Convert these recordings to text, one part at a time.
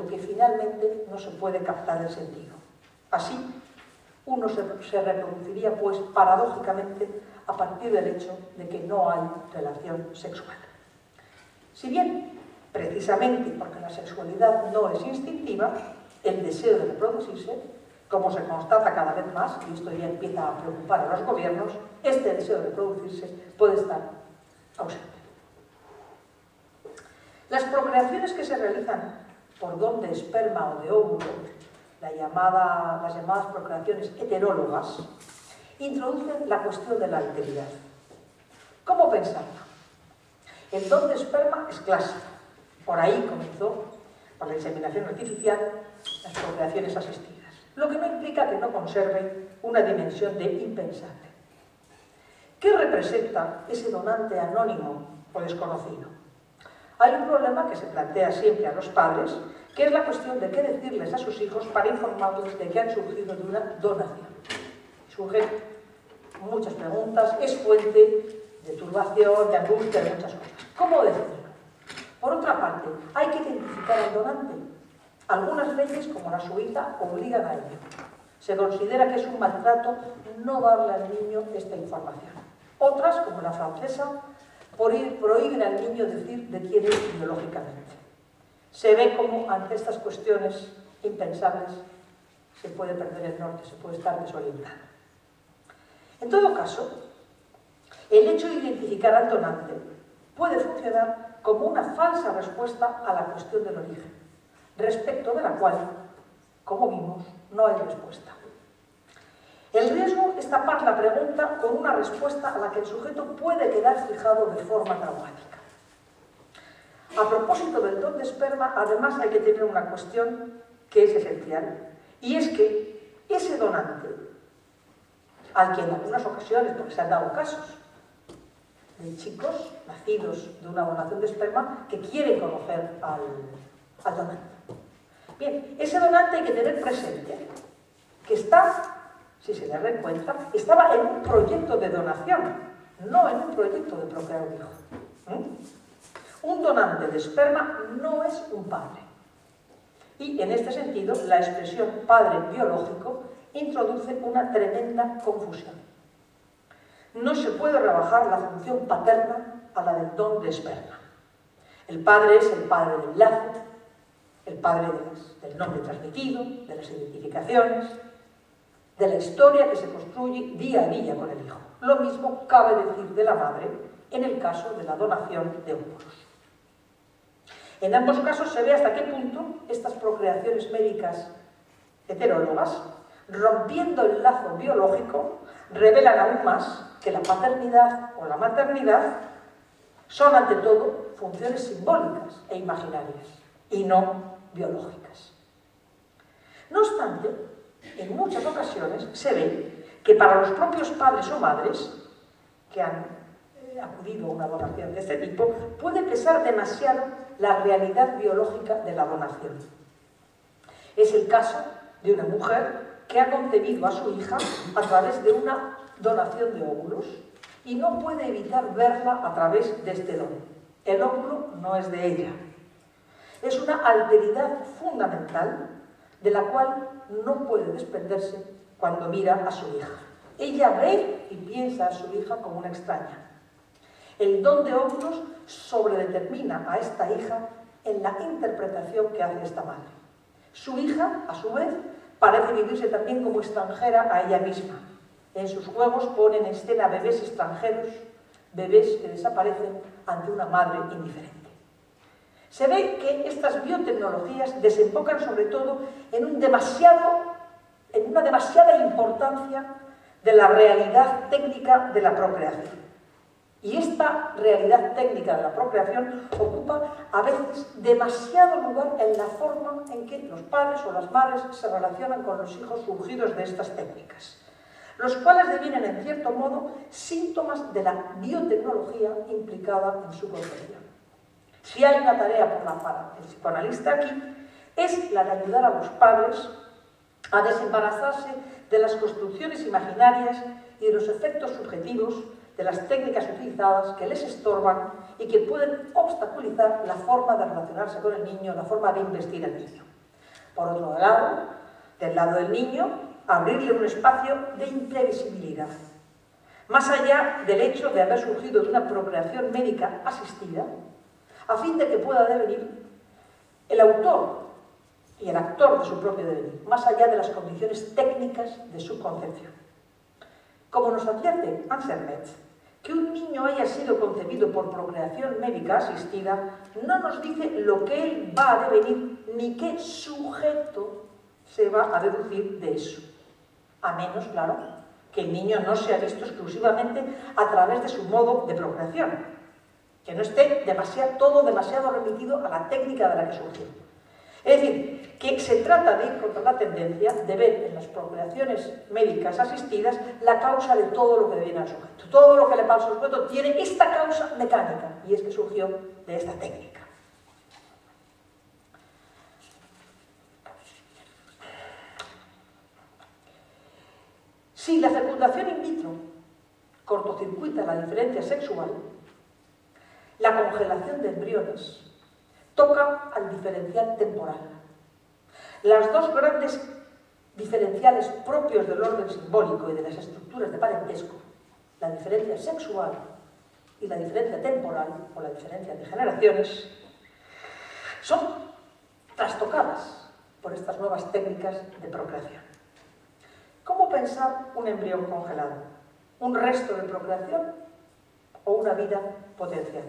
lo que finalmente no se puede captar el sentido. Así, uno se reproduciría, pues, paradójicamente, a partir del hecho de que no hay relación sexual. Si bien, precisamente porque la sexualidad no es instintiva, el deseo de reproducirse, como se constata cada vez más, y esto ya empieza a preocupar a los gobiernos, este deseo de reproducirse puede estar ausente. Las procreaciones que se realizan por don de esperma o de óvulo, las llamadas procreaciones heterólogas, introducen la cuestión de la alteridad. ¿Cómo pensarla? El don de esperma es clásico. Por ahí comenzó, por la inseminación artificial, las procreaciones asistidas, lo que no implica que no conserve una dimensión de impensable. ¿Qué representa ese donante anónimo o desconocido? Hay un problema que se plantea siempre a los padres, que es la cuestión de qué decirles a sus hijos para informarles de que han surgido de una donación. Surgen muchas preguntas, es fuente de turbación, de angustia, de muchas cosas. ¿Cómo decirlo? Por otra parte, hay que identificar al donante. Algunas leyes, como la suiza, obligan a ello. Se considera que es un maltrato no darle al niño esta información. Otras, como la francesa, prohíben al niño decir de quién es biológicamente. Se ve cómo ante estas cuestiones impensables se puede perder el norte, se puede estar desorientado. En todo caso, el hecho de identificar al donante puede funcionar como una falsa respuesta a la cuestión del origen, respecto de la cual, como vimos, no hay respuesta. El riesgo es tapar la pregunta con una respuesta a la que el sujeto puede quedar fijado de forma traumática. A propósito del don de esperma, además hay que tener una cuestión que es esencial, y es que ese donante, al que en algunas ocasiones, porque se han dado casos de chicos nacidos de una donación de esperma que quieren conocer al donante. Bien, ese donante hay que tener presente que está, si se le reencuentra, estaba en un proyecto de donación, no en un proyecto de procrear un hijo. Un donante de esperma no es un padre. Y en este sentido, la expresión padre biológico introduce una tremenda confusión. No se puede rebajar la función paterna a la del don de esperma. El padre es el padre del lazo, el padre del nombre transmitido, de las identificaciones, de la historia que se construye día a día con el hijo. Lo mismo cabe decir de la madre en el caso de la donación de óvulos. En ambos casos se ve hasta qué punto estas procreaciones médicas heterólogas, rompiendo el lazo biológico, revelan aún más que la paternidad o la maternidad son ante todo funciones simbólicas e imaginarias y no biológicas. No obstante, en muchas ocasiones se ve que para los propios padres o madres que han acudido a una donación de este tipo, puede pesar demasiado la realidad biológica de la donación. Es el caso de una mujer que ha concebido a su hija a través de una donación de óvulos y no puede evitar verla a través de este don. El óvulo no es de ella. Es una alteridad fundamental de la cual no puede desprenderse cuando mira a su hija. Ella ve y piensa a su hija como una extraña. El don de óvulos sobredetermina a esta hija en la interpretación que hace esta madre. Su hija, a su vez, parece vivirse también como extranjera a ella misma. En sus juegos pone en escena bebés extranjeros, bebés que desaparecen ante una madre indiferente. Se ve que estas biotecnologías desembocan sobre todo en una demasiada importancia de la realidad técnica de la procreación. Y esta realidad técnica de la procreación ocupa a veces demasiado lugar en la forma en que los padres o las madres se relacionan con los hijos surgidos de estas técnicas, los cuales devienen en cierto modo síntomas de la biotecnología implicada en su concepción. Si hay una tarea para el psicoanalista aquí, es la de ayudar a los padres a desembarazarse de las construcciones imaginarias y de los efectos subjetivos de las técnicas utilizadas que les estorban y que pueden obstaculizar la forma de relacionarse con el niño, la forma de investir al niño. Por otro lado, del lado del niño, abrirle un espacio de imprevisibilidad. Más allá del hecho de haber surgido de una procreación médica asistida, a fin de que pueda devenir el autor y el actor de su propio devenir, más allá de las condiciones técnicas de su concepción. Como nos advierte Ansel Metz, que un niño haya sido concebido por procreación médica asistida no nos dice lo que él va a devenir ni qué sujeto se va a deducir de eso. A menos, claro, que el niño no sea visto exclusivamente a través de su modo de procreación, que no esté todo demasiado remitido a la técnica de la que surgió. Es decir, que se trata de ir contra la tendencia de ver en las procreaciones médicas asistidas la causa de todo lo que deviene al sujeto. Todo lo que le pasa al sujeto tiene esta causa mecánica, y es que surgió de esta técnica. Si la fecundación in vitro cortocircuita la diferencia sexual, la congelación de embriones toca al diferencial temporal. Las dos grandes diferenciales propios del orden simbólico y de las estructuras de parentesco, la diferencia sexual y la diferencia temporal, o la diferencia de generaciones, son trastocadas por estas nuevas técnicas de procreación. ¿Cómo pensar un embrión congelado? ¿Un resto de procreación o una vida potencial?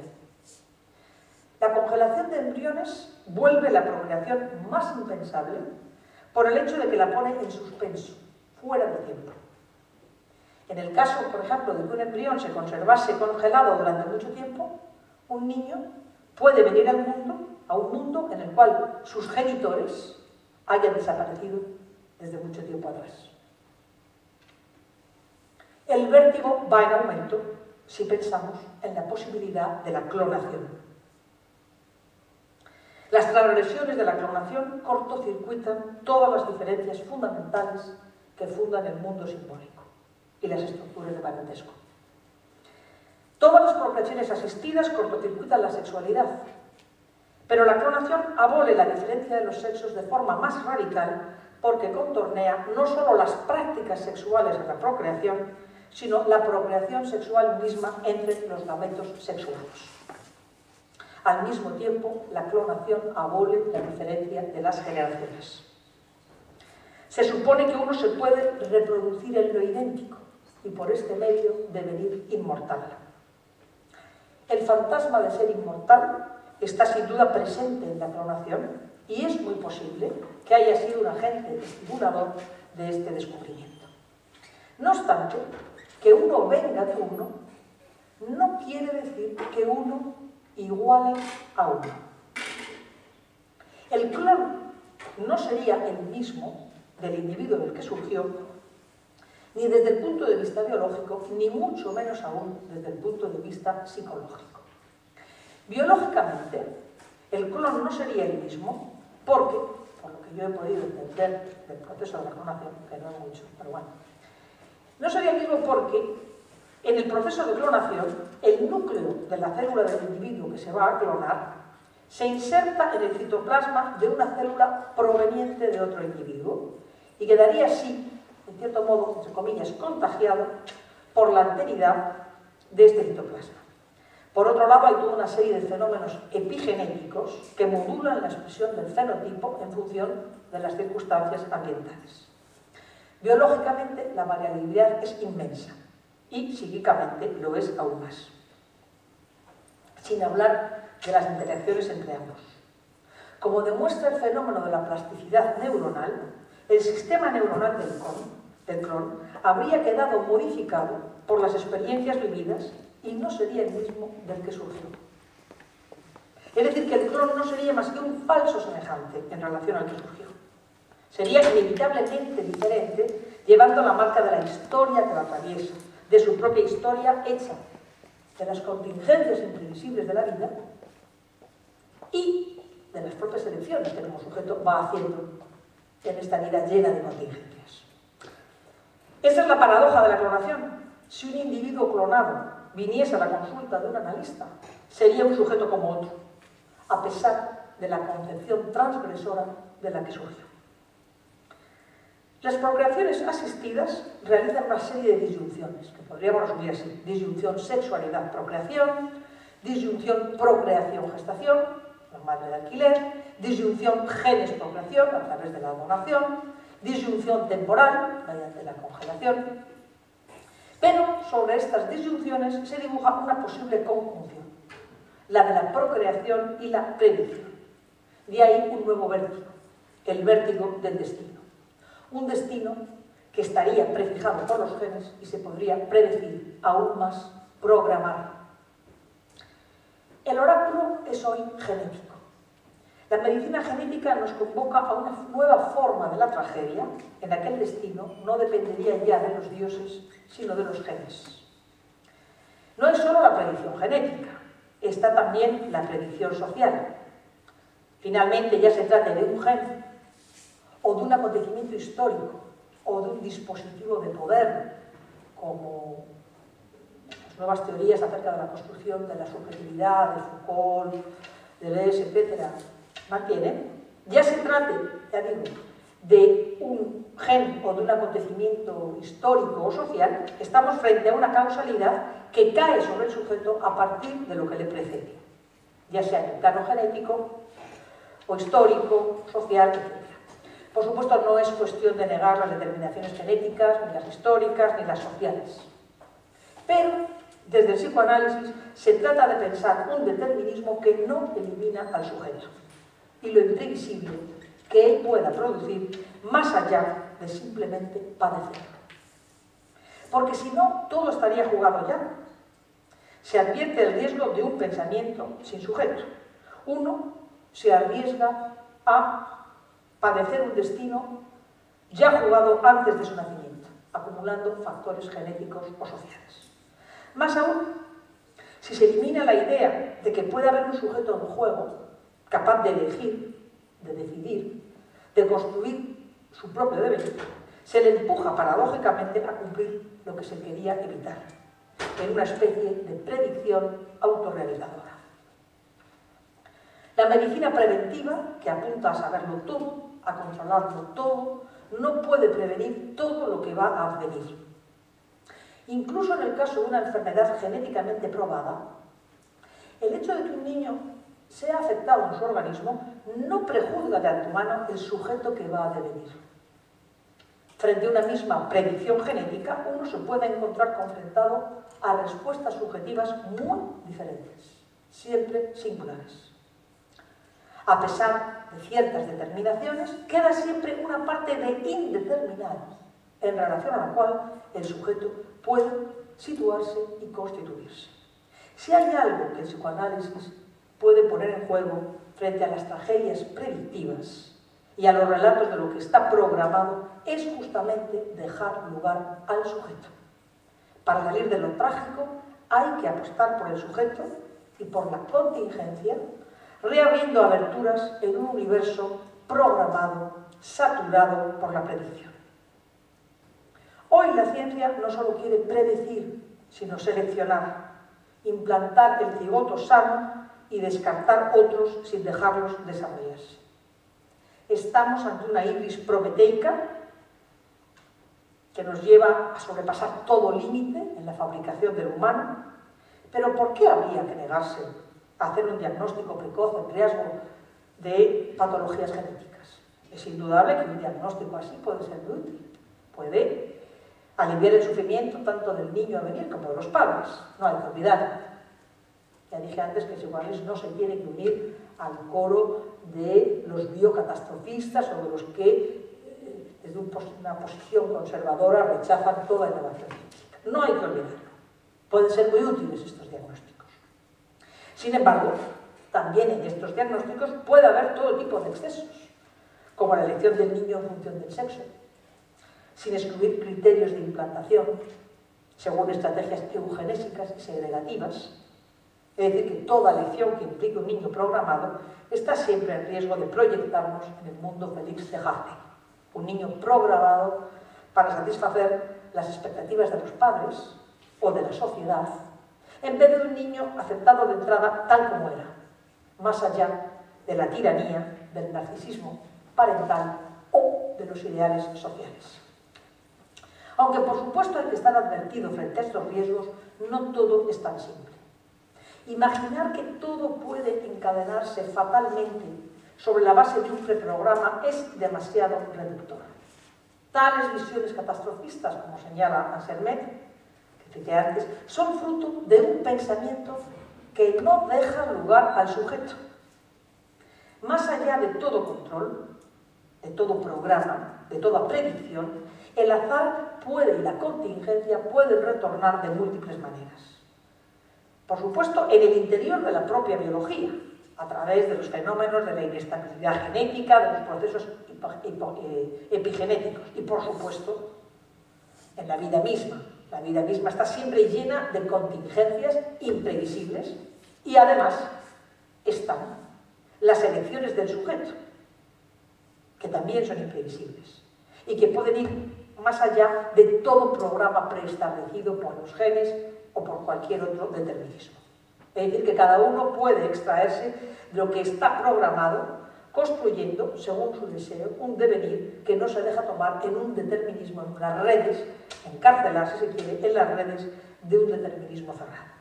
La congelación de embriones vuelve la procreación más impensable por el hecho de que la pone en suspenso, fuera de tiempo. En el caso, por ejemplo, de que un embrión se conservase congelado durante mucho tiempo, un niño puede venir al mundo, a un mundo en el cual sus genitores hayan desaparecido desde mucho tiempo atrás. El vértigo va en aumento si pensamos en la posibilidad de la clonación. Las transgresiones de la clonación cortocircuitan todas las diferencias fundamentales que fundan el mundo simbólico y las estructuras de parentesco. Todas las procreaciones asistidas cortocircuitan la sexualidad, pero la clonación abole la diferencia de los sexos de forma más radical porque contornea no solo las prácticas sexuales de la procreación, sino la procreación sexual misma entre los gametos sexuados. Al mismo tiempo, la clonación abole la diferencia de las generaciones. Se supone que uno se puede reproducir en lo idéntico y por este medio devenir inmortal. El fantasma de ser inmortal está sin duda presente en la clonación y es muy posible que haya sido un agente estimulador de este descubrimiento. No obstante, que uno venga de uno no quiere decir que uno iguale a uno. El clon no sería el mismo del individuo del que surgió, ni desde el punto de vista biológico, ni mucho menos aún desde el punto de vista psicológico. Biológicamente, el clon no sería el mismo porque, por lo que yo he podido entender del proceso de la clonación, que no es mucho, pero bueno, no sería el mismo porque en el proceso de clonación, el núcleo de la célula del individuo que se va a clonar se inserta en el citoplasma de una célula proveniente de otro individuo y quedaría así, en cierto modo, entre comillas, contagiado por la alteridad de este citoplasma. Por otro lado, hay toda una serie de fenómenos epigenéticos que modulan la expresión del fenotipo en función de las circunstancias ambientales. Biológicamente, la variabilidad es inmensa y psíquicamente lo es aún más. Sin hablar de las interacciones entre ambos. Como demuestra el fenómeno de la plasticidad neuronal, el sistema neuronal del clon habría quedado modificado por las experiencias vividas y no sería el mismo del que surgió. Es decir, que el clon no sería más que un falso semejante en relación al que surgió. Sería inevitablemente diferente, llevando la marca de la historia que lo atraviesa, de su propia historia hecha de las contingencias imprevisibles de la vida y de las propias elecciones que como sujeto va haciendo en esta vida llena de contingencias. Esa es la paradoja de la clonación. Si un individuo clonado viniese a la consulta de un analista, sería un sujeto como otro, a pesar de la concepción transgresora de la que surgió. Las procreaciones asistidas realizan una serie de disyunciones, que podríamos resumir así: disyunción sexualidad-procreación, disyunción procreación-gestación, la madre de alquiler, disyunción genes-procreación a través de la donación, disyunción temporal mediante la congelación. Pero sobre estas disyunciones se dibuja una posible conjunción, la de la procreación y la predicción. De ahí un nuevo vértigo, el vértigo del destino. Un destino que estaría prefijado por los genes y se podría predecir, aún más, programar. El oráculo es hoy genético. La medicina genética nos convoca a una nueva forma de la tragedia, en la que el destino no dependería ya de los dioses, sino de los genes. No es solo la predicción genética, está también la predicción social. Finalmente, ya se trate de un gen, o de un acontecimiento histórico, o de un dispositivo de poder, como las nuevas teorías acerca de la construcción de la subjetividad, de Foucault, Deleuze, etc., mantienen, ya se trate, ya digo, de un gen o de un acontecimiento histórico o social, estamos frente a una causalidad que cae sobre el sujeto a partir de lo que le precede, ya sea en el plano genético o histórico, social, etc. Por supuesto, no es cuestión de negar las determinaciones genéticas, ni las históricas, ni las sociales. Pero, desde el psicoanálisis, se trata de pensar un determinismo que no elimina al sujeto y lo imprevisible que él pueda producir más allá de simplemente padecerlo. Porque si no, todo estaría jugado ya. Se advierte el riesgo de un pensamiento sin sujeto. Uno se arriesga a padecer un destino ya jugado antes de su nacimiento, acumulando factores genéticos o sociales. Más aún, si se elimina la idea de que puede haber un sujeto en juego capaz de elegir, de decidir, de construir su propio devenir, se le empuja paradójicamente a cumplir lo que se quería evitar, en una especie de predicción autorrealizadora. La medicina preventiva, que apunta a saberlo todo, a controlarlo todo, no puede prevenir todo lo que va a advenir. Incluso en el caso de una enfermedad genéticamente probada, el hecho de que un niño sea afectado en su organismo no prejuzga de antemano el sujeto que va a devenir. Frente a una misma predicción genética, uno se puede encontrar confrontado a respuestas subjetivas muy diferentes, siempre singulares. A pesar de ciertas determinaciones, queda siempre una parte de indeterminado, en relación a la cual el sujeto puede situarse y constituirse. Si hay algo que el psicoanálisis puede poner en juego frente a las tragedias predictivas y a los relatos de lo que está programado, es justamente dejar lugar al sujeto. Para salir de lo trágico hay que apostar por el sujeto y por la contingencia, reabriendo aberturas en un universo programado, saturado por la predicción. Hoy la ciencia no solo quiere predecir, sino seleccionar, implantar el cigoto sano y descartar otros sin dejarlos desarrollarse. Estamos ante una ibris prometeica que nos lleva a sobrepasar todo límite en la fabricación del humano, pero ¿por qué habría que negarse a hacer un diagnóstico precoz en riesgo de patologías genéticas? Es indudable que un diagnóstico así puede ser muy útil, puede aliviar el sufrimiento tanto del niño a venir como de los padres, no hay que olvidarlo. Ya dije antes que el psicoanálisis no se tiene que unir al coro de los biocatastrofistas o de los que desde una posición conservadora rechazan toda innovación científica. No hay que olvidarlo. Pueden ser muy útiles estos diagnósticos. Sin embargo, también en estos diagnósticos puede haber todo tipo de excesos, como la elección del niño en función del sexo, sin excluir criterios de implantación, según estrategias eugenésicas y segregativas. Es decir, que toda elección que implique un niño programado está siempre en riesgo de proyectarnos en el mundo Félix de Hartley, un niño programado para satisfacer las expectativas de los padres o de la sociedad, en vez de un niño aceptado de entrada tal como era, más allá de la tiranía, del narcisismo parental o de de los ideales sociales. Aunque por supuesto hay que estar advertido frente a estos riesgos, no todo es tan simple. Imaginar que todo puede encadenarse fatalmente sobre la base de un preprograma es demasiado reductor. Tales visiones catastrofistas, como señala Anselmet, que cité antes, son fruto de un pensamiento que no deja lugar al sujeto. Más allá de todo control, de todo programa, de toda predicción, el azar puede y la contingencia pueden retornar de múltiples maneras. Por supuesto, en el interior de la propia biología, a través de los fenómenos de la inestabilidad genética, de los procesos epigenéticos y, por supuesto, en la vida misma. La vida misma está siempre llena de contingencias imprevisibles y, además, están las elecciones del sujeto, que también son imprevisibles y que pueden ir más allá de todo programa preestablecido por los genes o por cualquier otro determinismo. Es decir, que cada uno puede extraerse de lo que está programado, construyendo, según su deseo, un devenir que no se deja tomar en un determinismo, en las redes, encarcelarse, si se quiere, en las redes de un determinismo cerrado.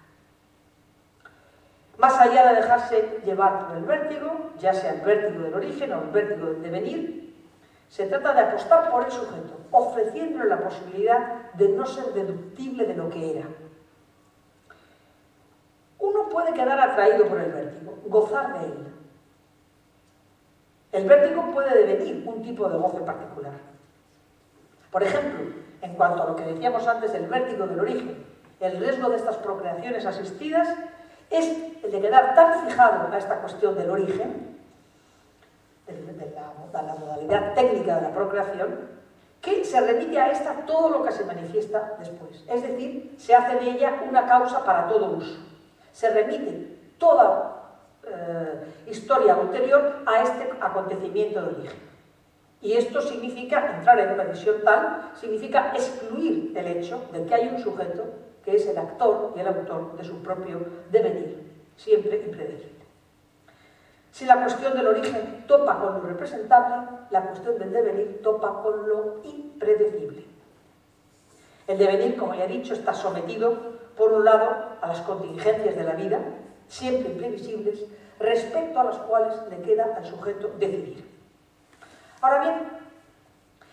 Más allá de dejarse llevar por el vértigo, ya sea el vértigo del origen o el vértigo del devenir, se trata de apostar por el sujeto, ofreciéndole la posibilidad de no ser deductible de lo que era. Uno puede quedar atraído por el vértigo, gozar de él. El vértigo puede devenir un tipo de goce particular. Por ejemplo, en cuanto a lo que decíamos antes del vértigo del origen, el riesgo de estas procreaciones asistidas es el de quedar tan fijado a esta cuestión del origen, de la modalidad técnica de la procreación, que se remite a esta todo lo que se manifiesta después. Es decir, se hace de ella una causa para todo uso. Se remite toda historia ulterior a este acontecimiento de origen. Y esto significa, entrar en una visión tal, significa excluir el hecho de que hay un sujeto que es el actor y el autor de su propio devenir, siempre impredecible. Si la cuestión del origen topa con lo representable, la cuestión del devenir topa con lo impredecible. El devenir, como ya he dicho, está sometido, por un lado, a las contingencias de la vida, siempre imprevisibles, respecto a las cuales le queda al sujeto decidir. Ahora bien,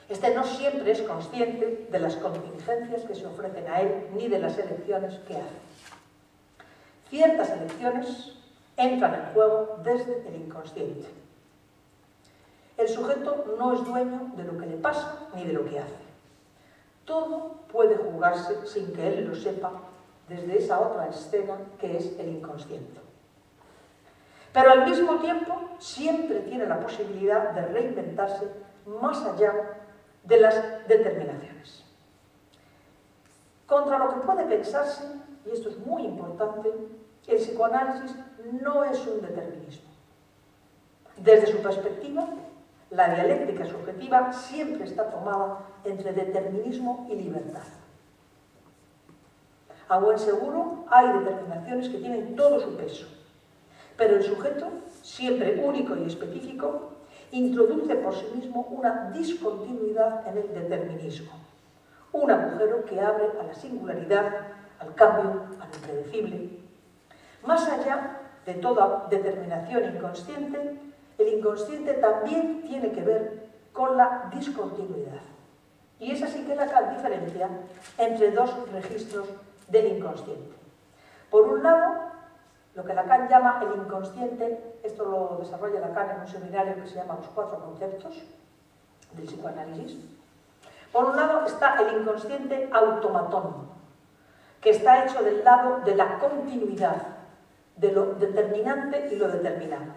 este no siempre es consciente de las contingencias que se ofrecen a él, ni de las elecciones que hace. Ciertas elecciones entran en juego desde el inconsciente. El sujeto no es dueño de lo que le pasa ni de lo que hace. Todo puede jugarse sin que él lo sepa desde esa otra escena que es el inconsciente. Pero al mismo tiempo siempre tiene la posibilidad de reinventarse más allá de las determinaciones. Contra lo que puede pensarse, y esto es muy importante, el psicoanálisis no es un determinismo. Desde su perspectiva, la dialéctica subjetiva siempre está tomada entre determinismo y libertad. A buen seguro, hay determinaciones que tienen todo su peso, pero el sujeto, siempre único y específico, introduce por sí mismo una discontinuidad en el determinismo, un agujero que abre a la singularidad, al cambio, al impredecible. Más allá de toda determinación inconsciente, el inconsciente también tiene que ver con la discontinuidad. Y es así que Lacan diferencia entre dos registros del inconsciente. Por un lado, lo que Lacan llama el inconsciente, esto lo desarrolla Lacan en un seminario que se llama Los Cuatro Conceptos del psicoanálisis. Por un lado está el inconsciente automatón, que está hecho del lado de la continuidad, de lo determinante y lo determinado.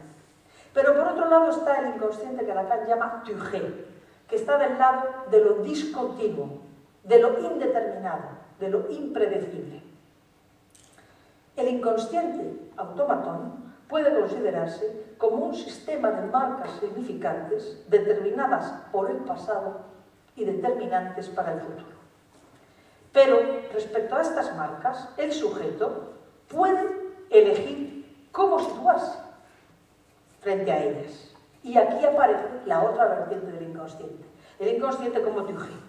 Pero por otro lado está el inconsciente que Lacan llama Tuché, que está del lado de lo discontinuo, de lo indeterminado, de lo impredecible. El inconsciente automatón puede considerarse como un sistema de marcas significantes determinadas por el pasado y determinantes para el futuro. Pero respecto a estas marcas, el sujeto puede elegir cómo situarse frente a ellas. Y aquí aparece la otra vertiente del inconsciente. El inconsciente como Tugen.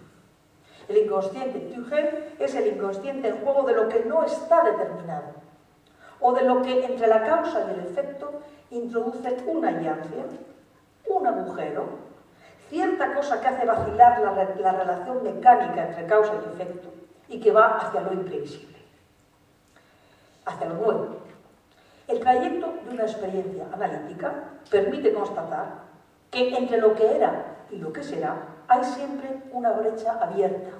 El inconsciente Tugen es el inconsciente en juego de lo que no está determinado, o de lo que entre la causa y el efecto introduce una llancia, un agujero, cierta cosa que hace vacilar la relación mecánica entre causa y efecto y que va hacia lo imprevisible, hacia lo nuevo. El trayecto de una experiencia analítica permite constatar que entre lo que era y lo que será hay siempre una brecha abierta,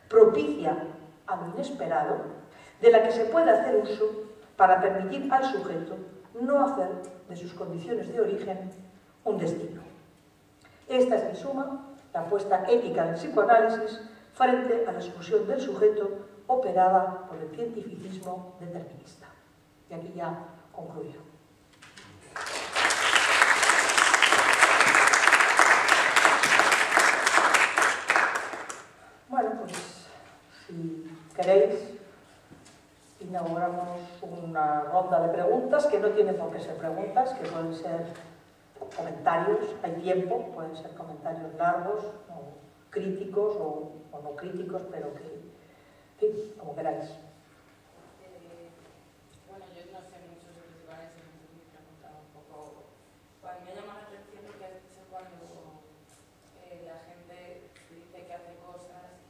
propicia a lo inesperado, de la que se puede hacer uso para permitir al sujeto no hacer de sus condiciones de origen un destino. Esta es, en suma, la apuesta ética del psicoanálisis frente a la exclusión del sujeto operada por el cientificismo determinista. Y aquí ya concluyo. Bueno, pues, si queréis, inauguramos una ronda de preguntas que no tienen por qué ser preguntas, que pueden ser comentarios, hay tiempo, pueden ser comentarios largos, o críticos o no críticos, pero que, en fin, como queráis. Bueno, yo no sé mucho sobre psicoanálisis, entonces me preguntaba un poco. Cuando me llama la atención lo que has dicho cuando la gente dice que hace cosas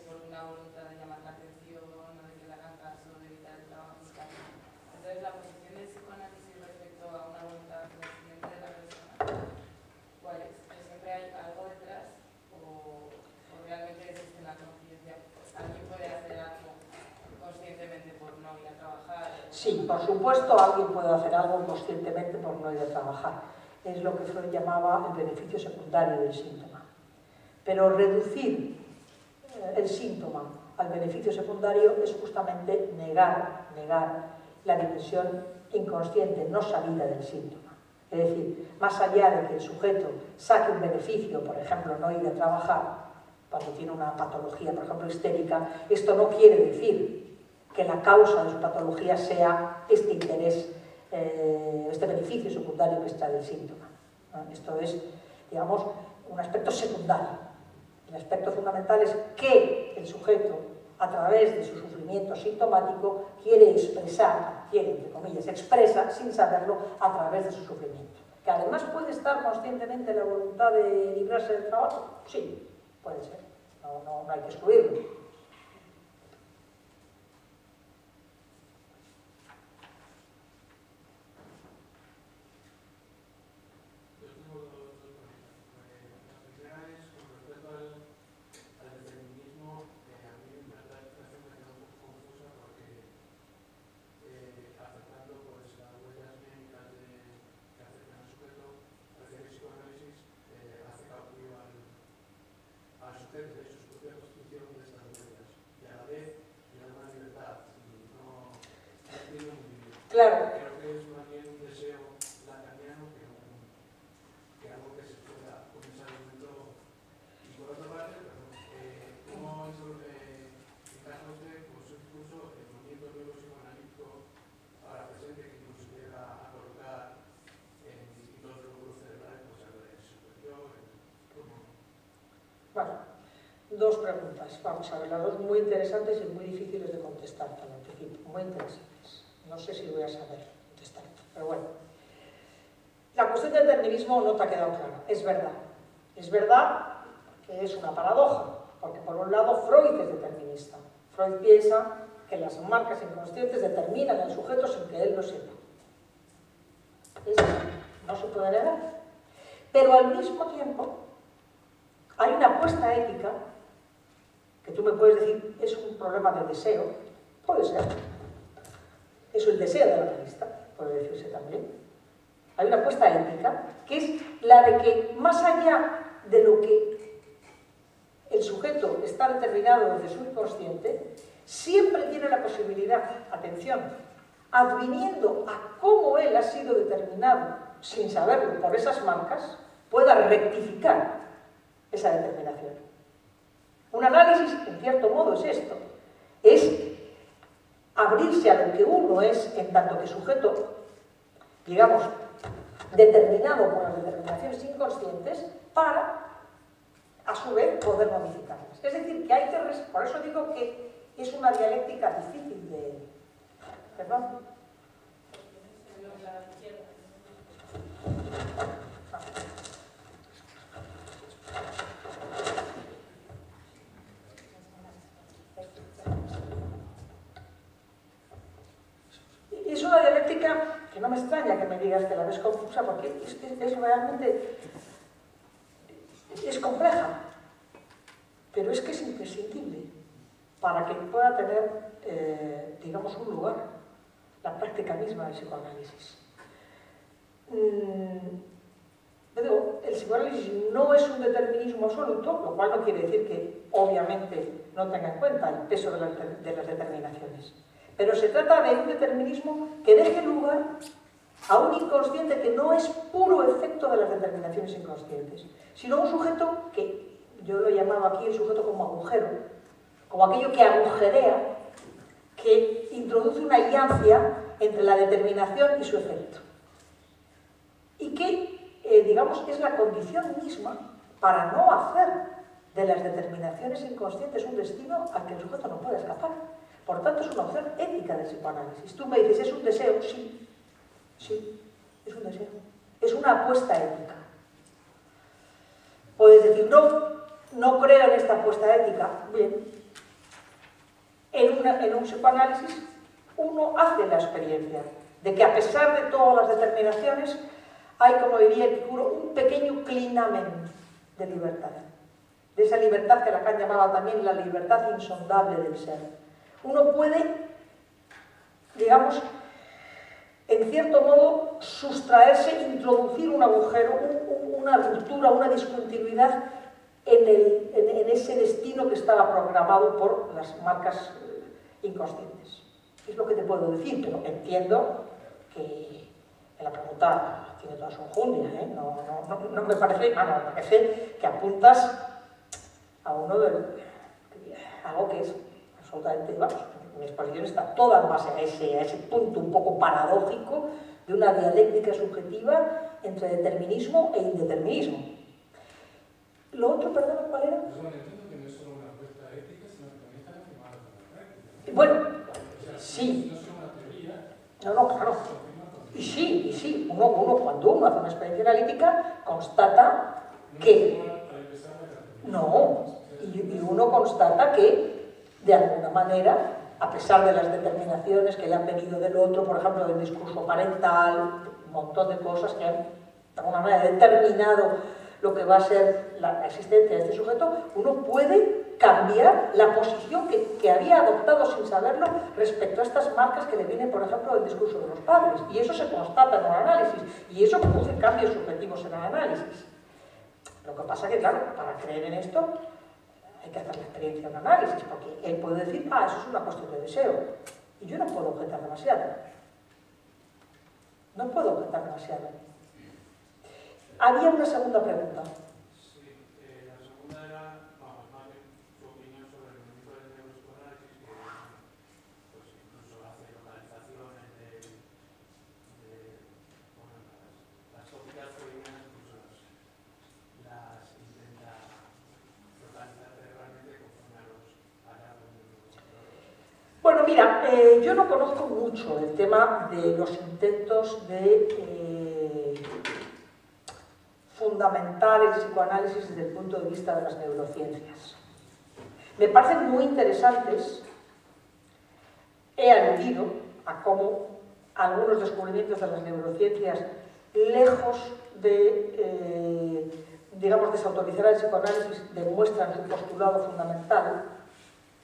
por una voluntad de llamar la atención o de que le hagan caso, de evitar el trabajo en casa. Entonces, la posición del psicoanálisis respecto a una voluntad consciente de la persona, ¿cuál es? ¿Que siempre hay algo detrás o realmente existe una conciencia? ¿Alguien puede hacer algo conscientemente por no ir a trabajar? Sí, por supuesto, alguien puede hacer algo conscientemente por no ir a trabajar. Es lo que Freud llamaba el beneficio secundario del síntoma. Pero reducir el síntoma al beneficio secundario es justamente negar la dimensión inconsciente, no sabida del síntoma. Es decir, más allá de que el sujeto saque un beneficio, por ejemplo, no ir a trabajar, cuando tiene una patología, por ejemplo, histérica, esto no quiere decir que la causa de su patología sea este interés, este beneficio secundario que extrae del síntoma. Esto es, digamos, un aspecto secundario. El aspecto fundamental es que el sujeto, a través de su sufrimiento sintomático, quiere expresar, entre comillas, expresa sin saberlo a través de su sufrimiento. Que además puede estar conscientemente en la voluntad de librarse del trabajo, sí, puede ser, no hay que excluirlo. Claro. Creo que es más bien un deseo lacaniano que algo que se pueda con ese argumento. Y por otra parte, ¿cómo encaja usted con su discurso el movimiento nuevo psicoanalítico ahora presente que incluso llega a colocar en distintos lóbulos cerebrales, pues habla de sujeción? Bueno, dos preguntas. Vamos a ver, las dos muy interesantes y muy difíciles de contestar al principio, muy interesantes. No sé si voy a saber contestar, pero bueno. La cuestión del determinismo no te ha quedado clara. Es verdad que es una paradoja, porque por un lado Freud es determinista. Freud piensa que las marcas inconscientes determinan al sujeto sin que él lo sepa. Eso no se puede negar. Pero al mismo tiempo hay una apuesta ética que tú me puedes decir es un problema de deseo. Puede ser. Es el deseo del analista, puede decirse también. Hay una apuesta ética, que es la de que, más allá de lo que el sujeto está determinado desde su inconsciente, siempre tiene la posibilidad, atención, adviniendo a cómo él ha sido determinado, sin saberlo, por esas marcas, pueda rectificar esa determinación. Un análisis, en cierto modo, es esto. Es abrirse a lo que uno es en tanto que sujeto, digamos, determinado por las determinaciones inconscientes para, a su vez, poder modificarlas. Es decir, que hay que... Por eso digo que es una dialéctica difícil de... ¿Perdón? Es una dialéctica que no me extraña que me digas que la ves confusa, porque es realmente... es compleja, pero es que es imprescindible para que pueda tener, digamos, un lugar la práctica misma del psicoanálisis. El psicoanálisis no es un determinismo absoluto, lo cual no quiere decir que, obviamente, no tenga en cuenta el peso de las determinaciones. Pero se trata de un determinismo que deje lugar a un inconsciente que no es puro efecto de las determinaciones inconscientes, sino un sujeto que, yo lo he llamado aquí el sujeto como agujero, como aquello que agujerea, que introduce una hiancia entre la determinación y su efecto. Y que, digamos, es la condición misma para no hacer de las determinaciones inconscientes un destino al que el sujeto no puede escapar. Por tanto, es una opción ética del psicoanálisis. Tú me dices, ¿es un deseo? Sí. Sí, es un deseo. Es una apuesta ética. Puedes decir, no creo en esta apuesta ética. Bien. En un psicoanálisis, uno hace la experiencia de que a pesar de todas las determinaciones, hay, como diría Epicuro, un pequeño clinamen de libertad. De esa libertad que Lacan llamaba también la libertad insondable del ser. Uno puede, digamos, en cierto modo, sustraerse, introducir un agujero, una ruptura, una discontinuidad en ese destino que estaba programado por las marcas inconscientes. Es lo que te puedo decir, pero entiendo que la pregunta tiene toda su enjundia, ¿eh? No me parece, me parece que apuntas a algo que es absolutamente, vamos, mi exposición está toda en base a ese punto un poco paradójico de una dialéctica subjetiva entre determinismo e indeterminismo. ¿Lo otro, perdón, cuál era? Entiendo que no es solo una apuesta ética, sino que también está confirmada por la práctica. Bueno, sí. No es solo una teoría. No, claro. Y sí. Uno cuando uno hace una experiencia analítica, constata que... No, y uno constata que, de alguna manera, a pesar de las determinaciones que le han venido del otro, por ejemplo, del discurso parental, un montón de cosas que han, de alguna manera, determinado lo que va a ser la existencia de este sujeto, uno puede cambiar la posición que había adoptado sin saberlo respecto a estas marcas que le vienen, por ejemplo, del discurso de los padres. Y eso se constata en el análisis, y eso produce cambios subjetivos en el análisis. Lo que pasa es que, claro, para creer en esto hay que hacer la experiencia de un análisis, porque él puede decir, eso es una cuestión de deseo, y yo no puedo objetar demasiado. No puedo objetar demasiado. Había una segunda pregunta. Sí, la segunda era, más bien, su opinión sobre el movimiento del neuropsicoanálisis, que pues, incluso hace localizaciones las tópicas freudianas, incluso las intenta localizar cerebralmente conforme a los hallazgos del neurocontrolador. Bueno, mira, yo no conozco mucho el tema de los intentos de fundamentar el psicoanálisis desde el punto de vista de las neurociencias. Me parecen muy interesantes. He aludido a cómo algunos descubrimientos de las neurociencias, lejos de, digamos, desautorizar el psicoanálisis, demuestran su postulado fundamental,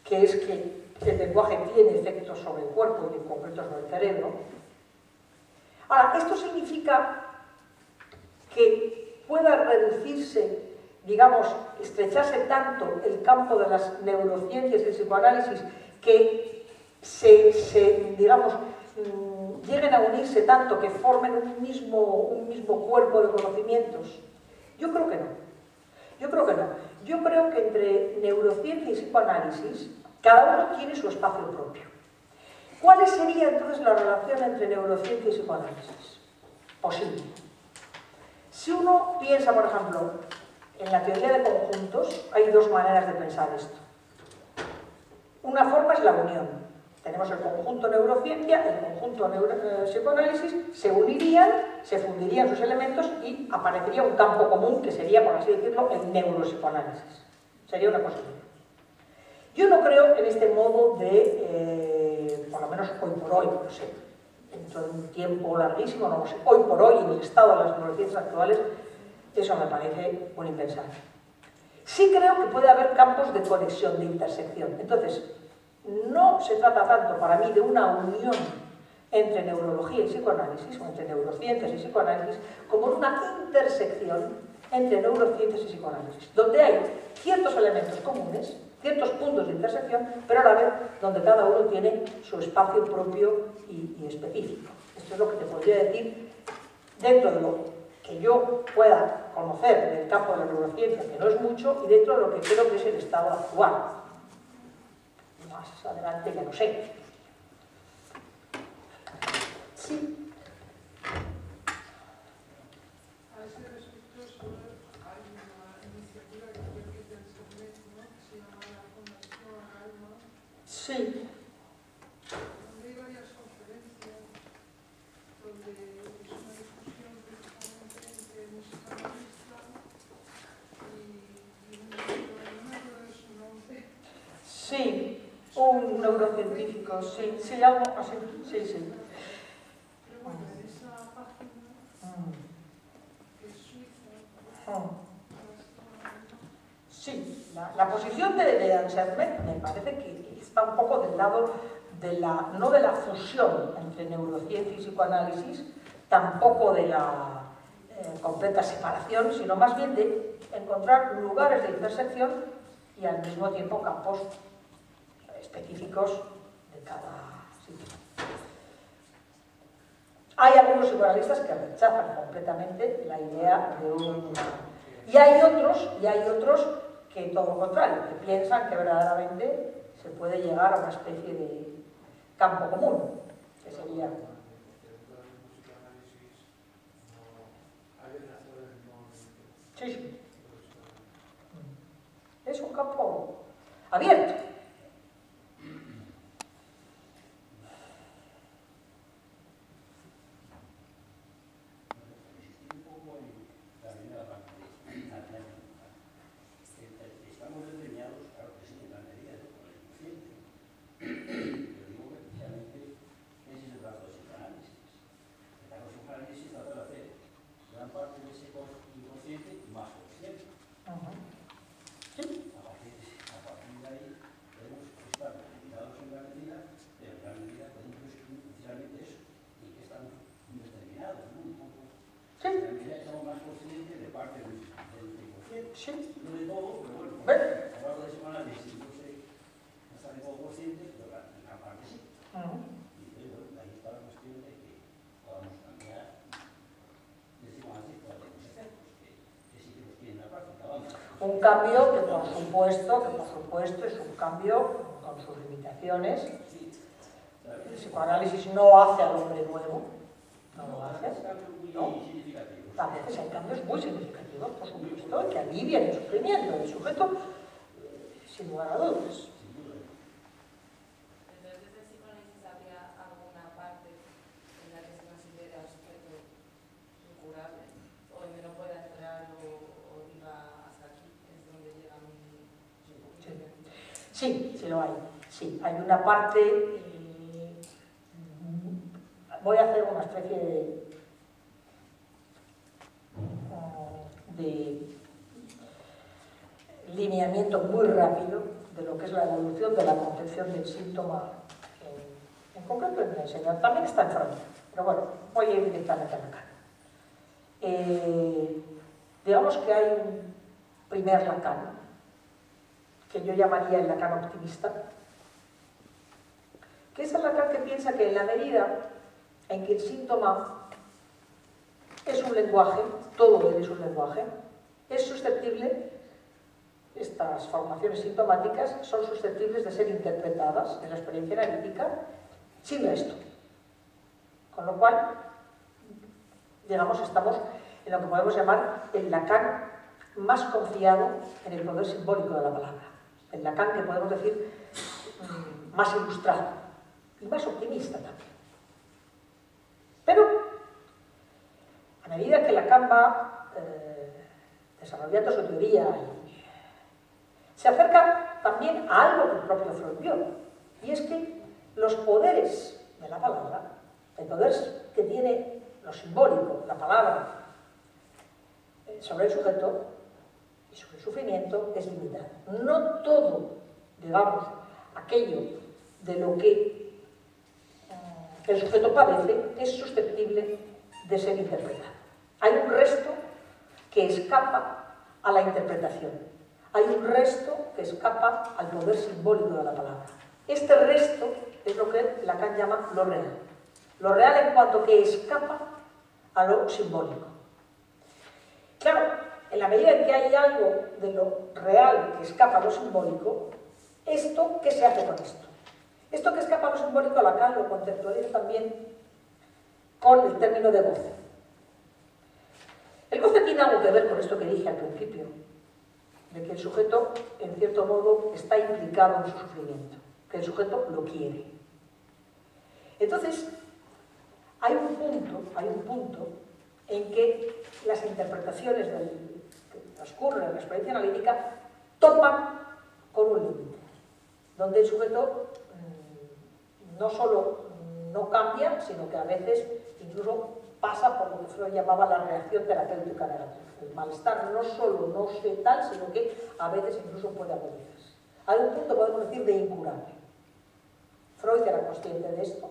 que es que el lenguaje tiene efectos sobre el cuerpo y en concreto sobre el cerebro. Ahora, esto significa que pueda reducirse, digamos, estrecharse tanto el campo de las neurociencias y el psicoanálisis que digamos, lleguen a unirse tanto que formen un mismo cuerpo de conocimientos. Yo creo que no. Yo creo que entre neurociencia y psicoanálisis cada uno tiene su espacio propio. ¿Cuál sería entonces la relación entre neurociencia y psicoanálisis? Posible. Si uno piensa, por ejemplo, en la teoría de conjuntos, hay dos maneras de pensar esto. Una forma es la unión. Tenemos el conjunto neurociencia, el conjunto psicoanálisis, se unirían, se fundirían sus elementos y aparecería un campo común que sería, por así decirlo, el neuropsicoanálisis. Sería una posibilidad. Yo no creo en este modo de, por lo menos hoy por hoy, no sé, dentro de un tiempo larguísimo, no lo sé, hoy por hoy, en el estado de las neurociencias actuales, eso me parece un impensable. Sí creo que puede haber campos de conexión, de intersección. Entonces, no se trata tanto para mí de una unión entre neurología y psicoanálisis, o entre neurociencias y psicoanálisis, como de una intersección entre neurociencias y psicoanálisis, donde hay ciertos elementos comunes, ciertos puntos de intersección, pero a la vez donde cada uno tiene su espacio propio y específico. Esto es lo que te podría decir dentro de lo que yo pueda conocer del campo de la neurociencia, que no es mucho, y dentro de lo que creo que es el estado actual. Más adelante ya no sé. Sí. A ese respecto, hay una iniciativa que creo que es del CERMET, ¿no?, que se llama la Fundación Alma. Sí. Donde hay varias conferencias, donde es una discusión precisamente entre un psicoanalista y un neurocientífico de su nombre. Sí. Un neurocientífico, sí, sí, algo así, sí, sí. Pero bueno, en esa página, que es suiza, sí, la posición de Anselmet me parece que está un poco del lado de la, no de la fusión entre neurociencia y psicoanálisis, tampoco de la completa separación, sino más bien de encontrar lugares de intersección y al mismo tiempo campos específicos de cada sitio. Hay algunos psicoanalistas que rechazan completamente la idea de un... Y hay otros que todo lo contrario, que piensan que verdaderamente se puede llegar a una especie de campo común, que sería... Sí, sí. Es un campo abierto. Sí. ¿Ven? Un cambio que por supuesto es un cambio con sus limitaciones. El psicoanálisis no hace al hombre nuevo, no lo hace, ¿no? A veces hay cambios muy significativos, por supuesto, que alivian el sufrimiento del sujeto, sin lugar a dudas. Entonces, ¿desde el psicoanálisis habría alguna parte en la que se considera sujeto incurable? O donde no pueda entrar o diga hasta aquí es donde llega mi... Sí, sí lo hay. Sí, hay una parte... voy a hacer una especie de lineamiento muy rápido de lo que es la evolución de la concepción del síntoma en concreto en la enseñanza. También está en Freud, pero bueno, voy a ir directamente a Lacan. Digamos que hay un primer Lacan, que yo llamaría el Lacan optimista, que es el Lacan que piensa que en la medida en que el síntoma es un lenguaje, todo él es un lenguaje, es susceptible, estas formaciones sintomáticas son susceptibles de ser interpretadas en la experiencia analítica sin resto. Con lo cual, digamos, estamos en lo que podemos llamar el Lacan más confiado en el poder simbólico de la palabra. El Lacan que podemos decir más ilustrado y más optimista también. Pero, a medida que Lacan va desarrollando su teoría, se acerca también a algo que el propio Freud vio, y es que los poderes de la palabra, el poder que tiene lo simbólico, la palabra, sobre el sujeto y sobre el sufrimiento es limitado. No todo, digamos, aquello de lo que el sujeto padece es susceptible de ser interpretado. Hay un resto que escapa a la interpretación. Hay un resto que escapa al poder simbólico de la palabra. Este resto es lo que Lacan llama lo real. Lo real en cuanto que escapa a lo simbólico. Claro, en la medida en que hay algo de lo real que escapa a lo simbólico, ¿qué se hace con esto? Esto que escapa a lo simbólico, Lacan lo conceptualiza también con el término de goce. El goce tiene algo que ver con esto que dije al principio, de que el sujeto, en cierto modo, está implicado en su sufrimiento, que el sujeto lo quiere. Entonces, hay un punto en que las interpretaciones que transcurren en la experiencia analítica topan con un límite, donde el sujeto no solo no cambia, sino que a veces incluso pasa por lo que Freud llamaba la reacción terapéutica negativa. El malestar no solo no se tal, sino que a veces incluso puede agudizarse. Hay un punto, podemos decir, de incurable. Freud era consciente de esto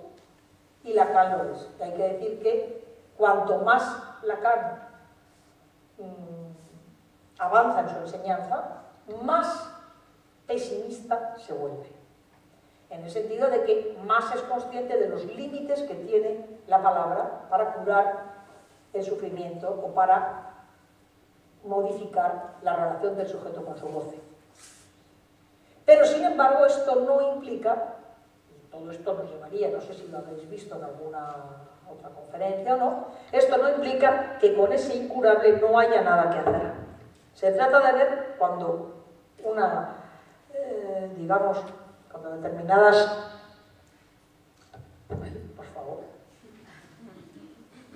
y Lacan lo es. Y hay que decir que cuanto más Lacan avanza en su enseñanza, más pesimista se vuelve. En el sentido de que más es consciente de los límites que tiene la palabra para curar el sufrimiento o para modificar la relación del sujeto con su goce. Pero, sin embargo, esto no implica, y todo esto nos llevaría, no sé si lo habéis visto en alguna otra conferencia o no, esto no implica que con ese incurable no haya nada que hacer. Se trata de ver cuando cuando determinadas, por favor,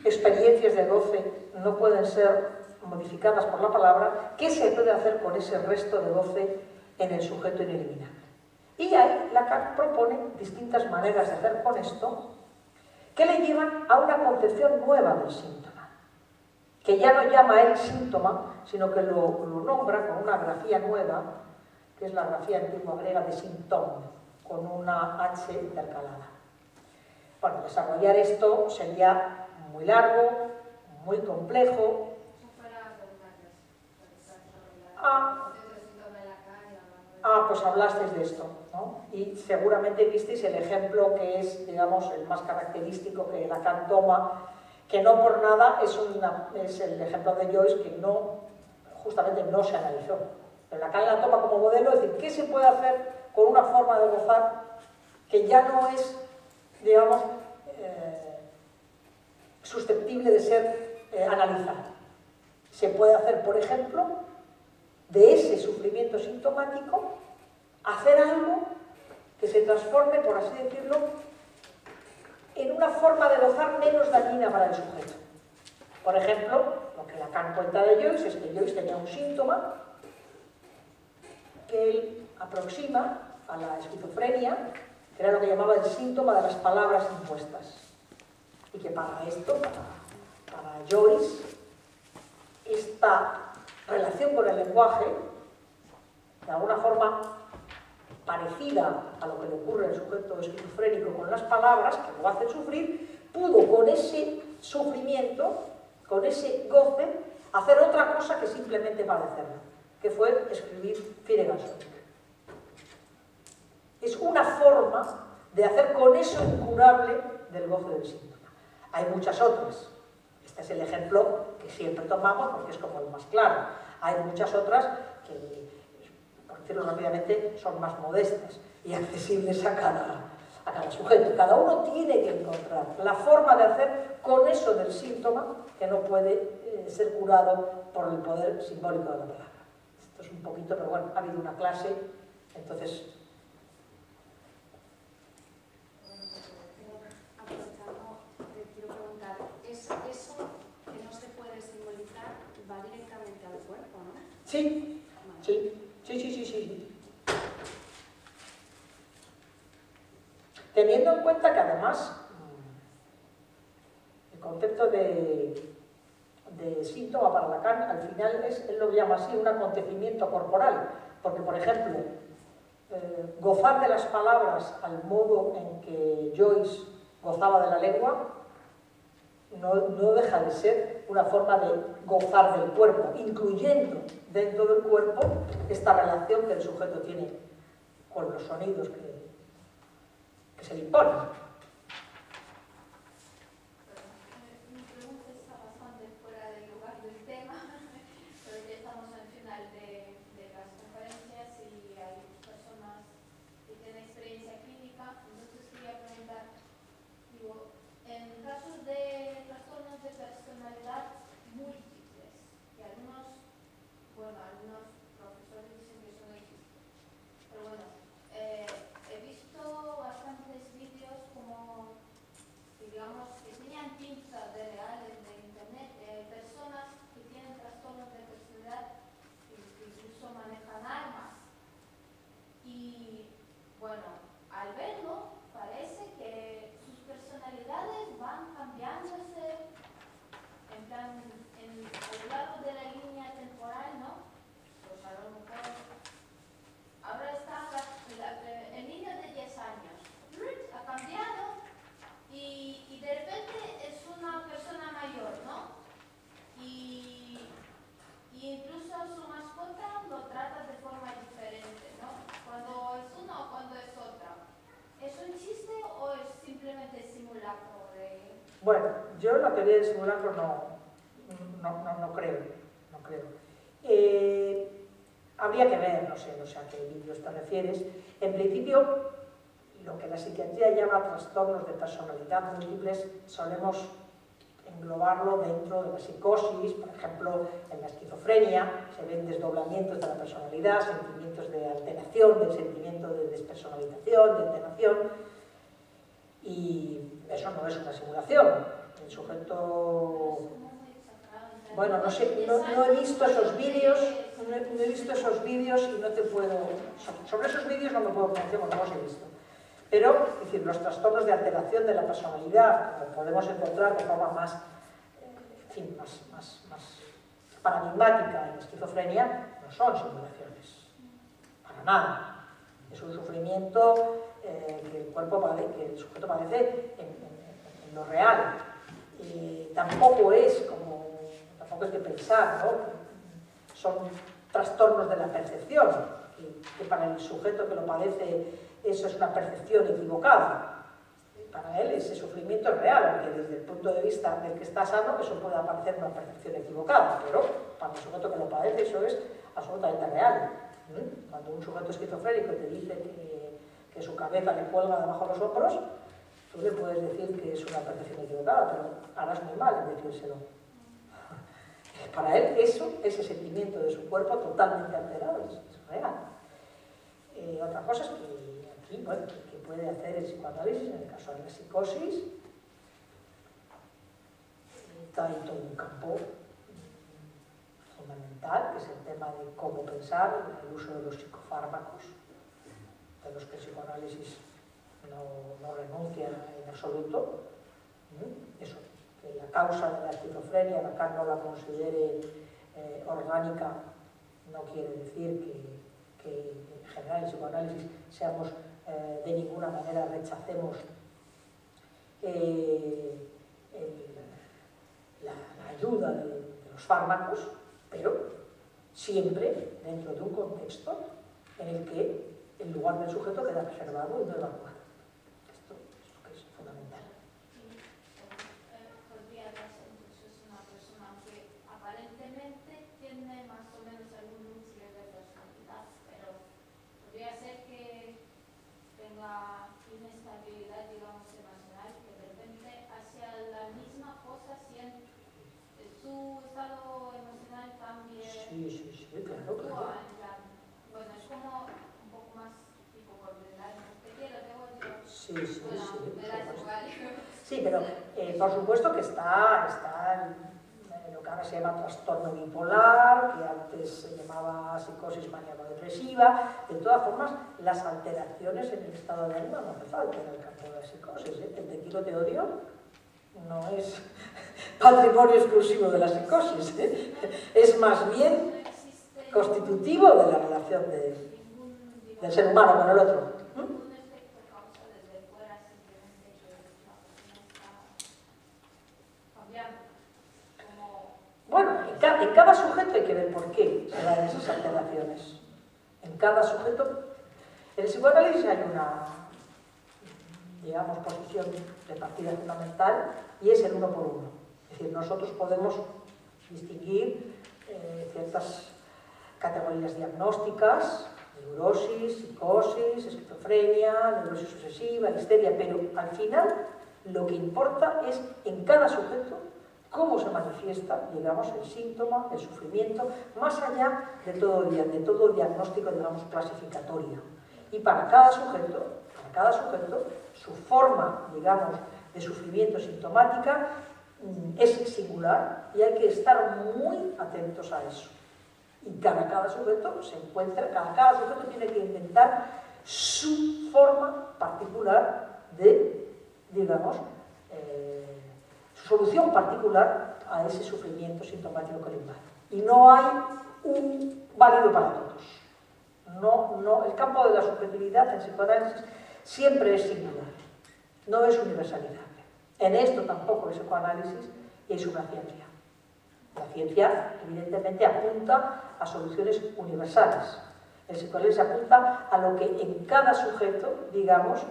experiencias de goce no pueden ser modificadas por la palabra, ¿qué se puede hacer con ese resto de goce en el sujeto ineliminable? Y ahí Lacan propone distintas maneras de hacer con esto que le llevan a una concepción nueva del síntoma, que ya no llama él síntoma, sino que lo nombra con una grafía nueva, que es la grafía antigua griega de síntoma, con una H intercalada. Bueno, desarrollar esto sería muy largo, muy complejo. Pues hablasteis de esto, ¿no? Y seguramente visteis el ejemplo que es, digamos, el más característico que Lacan toma, que no por nada es el ejemplo de Joyce que justamente no se analizó. Pero Lacan la toma como modelo, es decir, ¿qué se puede hacer con una forma de gozar que ya no es, digamos, susceptible de ser analizada? Se puede hacer, por ejemplo, de ese sufrimiento sintomático, hacer algo que se transforme, por así decirlo, en una forma de gozar menos dañina para el sujeto. Por ejemplo, lo que Lacan cuenta de Joyce es que Joyce tenía un síntoma que él aproxima a la esquizofrenia, que era lo que llamaba el síntoma de las palabras impuestas. Y que para esto, para Joyce, esta relación con el lenguaje, de alguna forma parecida a lo que le ocurre al sujeto esquizofrénico con las palabras, que lo hacen sufrir, pudo con ese sufrimiento, con ese goce, hacer otra cosa que simplemente padecerlo, que fue escribir Firegansonic. Es una forma de hacer con eso incurable del goce del síntoma. Hay muchas otras. Este es el ejemplo que siempre tomamos porque es como el más claro. Hay muchas otras que, por decirlo rápidamente, son más modestas y accesibles a a cada sujeto. Cada uno tiene que encontrar la forma de hacer con eso del síntoma que no puede ser curado por el poder simbólico de la palabra. Esto es un poquito, pero bueno, ha habido una clase, entonces... Aprovechando, te quiero preguntar, eso que no se puede simbolizar va directamente al cuerpo, ¿no? Sí, sí. Teniendo en cuenta que además el concepto de síntoma para Lacan al final es, él lo llama así, un acontecimiento corporal, porque por ejemplo, gozar de las palabras al modo en que Joyce gozaba de la lengua no deja de ser una forma de gozar del cuerpo, incluyendo dentro del cuerpo esta relación que el sujeto tiene con los sonidos que se le imponen. Mi pregunta está bastante fuera de lugar del tema, pero ya estamos al final de las conferencias y hay personas que tienen experiencia clínica, entonces quería preguntar, digo, en casos de trastornos de personalidad múltiples, que algunos profesores dicen que eso no existe, pero bueno, he visto bastantes vídeos como, digamos, que tenían pinzas de reales de internet, personas que tienen trastornos de personalidad que incluso manejan armas. Y bueno, al verlo parece que sus personalidades van cambiándose en plan, a lo largo de la línea temporal, ¿no? Pues a lo mejor ahora está el niño de 10 años, ha cambiado y de repente es una persona mayor, ¿no? Y incluso su mascota lo trata de forma diferente, ¿no? Cuando es una o cuando es otra. ¿Es un chiste o es simplemente simulacro de...? Bueno, yo la teoría del simulacro no creo. Habría que ver, no sé a qué vídeos te refieres. En principio, lo que la psiquiatría llama trastornos de personalidad múltiples, solemos englobarlo dentro de la psicosis. Por ejemplo, en la esquizofrenia se ven desdoblamientos de la personalidad, sentimientos de alteración, del sentimiento de despersonalización, de alienación, y eso no es una simulación. El sujeto... Bueno, no sé, no he visto esos vídeos, y no te puedo... Sobre esos vídeos no me puedo pronunciar porque no los he visto. Pero, es decir, los trastornos de alteración de la personalidad, como podemos encontrar de forma más, más paradigmática en la esquizofrenia, no son simulaciones. Para nada. Es un sufrimiento que el sujeto padece en lo real. Tampoco es de pensar, ¿no? Son trastornos de la percepción, que para el sujeto que lo padece eso es una percepción equivocada. Para él ese sufrimiento es real, aunque desde el punto de vista del que está sano eso puede parecer una percepción equivocada, pero para el sujeto que lo padece eso es absolutamente real. Cuando un sujeto esquizofrénico te dice que su cabeza le cuelga debajo de los hombros, tú le puedes decir que es una percepción equivocada, pero harás muy mal en decírselo. Para él eso, ese sentimiento de su cuerpo totalmente alterado, es real. Otra cosa es que aquí, bueno, que puede hacer el psicoanálisis en el caso de la psicosis, está ahí todo un campo fundamental, que es el tema de cómo pensar, el uso de los psicofármacos, de los que el psicoanálisis no renuncia en absoluto. Eso, que la causa de la esquizofrenia, Lacan no la considere orgánica, no quiere decir que en general en psicoanálisis seamos de ninguna manera rechacemos la ayuda de los fármacos, pero siempre dentro de un contexto en el que el lugar del sujeto queda preservado y no evacuado. Esto es lo que es fundamental. Podría ser entonces una persona que aparentemente tiene más o menos algún núcleo de personalidad, pero podría ser que tenga inestabilidad Sí, Bueno, sí, me da igual. sí, pero por supuesto que está lo que ahora se llama trastorno bipolar, que antes se llamaba psicosis maníaco-depresiva. De todas formas, las alteraciones en el estado de ánimo no hace falta en el campo de la psicosis. El te quiero, te odio no es patrimonio exclusivo de la psicosis, es más bien constitutivo de la relación del ser humano con el otro. Ningún efecto causa desde fuera, simplemente que la persona está cambiando. Bueno, en cada sujeto hay que ver por qué se dan esas alteraciones. En cada sujeto, en el psicoanálisis hay una, digamos, posición de partida fundamental y es el uno por uno. Es decir, nosotros podemos distinguir ciertas categorías diagnósticas, neurosis, psicosis, esquizofrenia, neurosis obsesiva, histeria, pero al final lo que importa es en cada sujeto cómo se manifiesta, digamos, el síntoma, el sufrimiento, más allá de todo diagnóstico, digamos, clasificatorio. Y para cada sujeto, su forma, digamos, de sufrimiento sintomática es singular y hay que estar muy atentos a eso. Y cada sujeto se encuentra, cada sujeto tiene que inventar su forma particular de, digamos, su solución particular a ese sufrimiento sintomático que le invade. Y no hay un válido para todos. No, el campo de la subjetividad en psicoanálisis siempre es singular, no es universalizable. En esto tampoco el psicoanálisis es una ciencia. La ciencia, evidentemente, apunta a soluciones universales. El psicoanálisis apunta a lo que en cada sujeto, digamos,